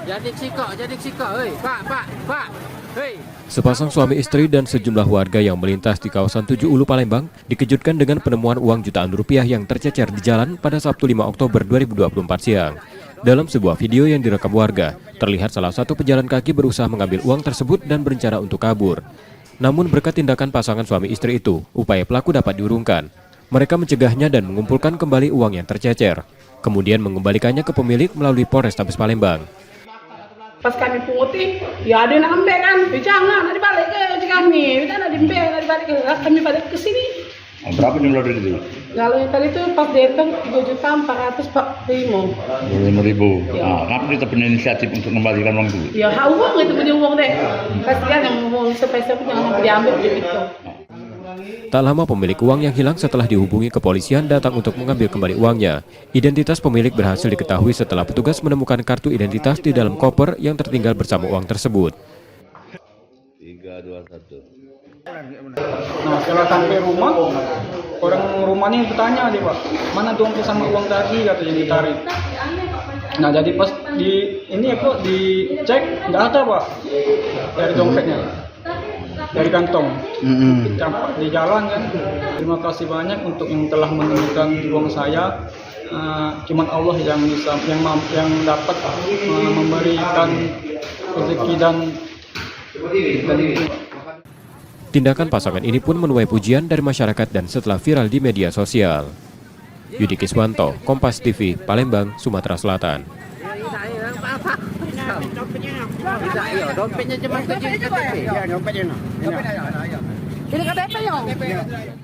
Jadi sikok, hei, Pak, hei. Sepasang suami istri dan sejumlah warga yang melintas di kawasan 7 Ulu Palembang dikejutkan dengan penemuan uang jutaan rupiah yang tercecer di jalan pada Sabtu 5 Oktober 2024 siang. Dalam sebuah video yang direkam warga, terlihat salah satu pejalan kaki berusaha mengambil uang tersebut dan berencana untuk kabur. Namun berkat tindakan pasangan suami istri itu, upaya pelaku dapat diurungkan. Mereka mencegahnya dan mengumpulkan kembali uang yang tercecer, kemudian mengembalikannya ke pemilik melalui Polrestabes Palembang. Pas kami punguti, ya ada yang ambil kan, jangan, nanti balik ke kami, kita nak diambil, nanti balik ke kami balik ke sini. Berapa jumlah duit itu? Kalau yang tadi itu pas dihitung 3.445.000. 25.000. Ya. Nah, kenapa kita punya inisiatif untuk mengembalikan uang itu? Ya uang itu punya uang deh. Kasihan yang uang sepesa pun jangan sampai diambil begitu. Tak lama pemilik uang yang hilang setelah dihubungi kepolisian datang untuk mengambil kembali uangnya. Identitas pemilik berhasil diketahui setelah petugas menemukan kartu identitas di dalam koper yang tertinggal bersama uang tersebut. 3, 2, 1. Nah, setelah sampai rumah, orang rumahnya bertanya dia, Pak, mana dompet sama uang tadi katanya yang ditarik. Nah, jadi pas dicek nggak ada, Pak, dari dompetnya, dari kantong, campak di jalan kan. Terima kasih banyak untuk yang telah menemukan uang saya. Cuman Allah yang bisa, yang dapat memberikan rezeki dan Tindakan pasangan ini pun menuai pujian dari masyarakat dan setelah viral di media sosial. Yudi Kiswanto, Kompas TV, Palembang, Sumatera Selatan. Dompetnya cuma KTP. Dompetnya. Ini KTP ya?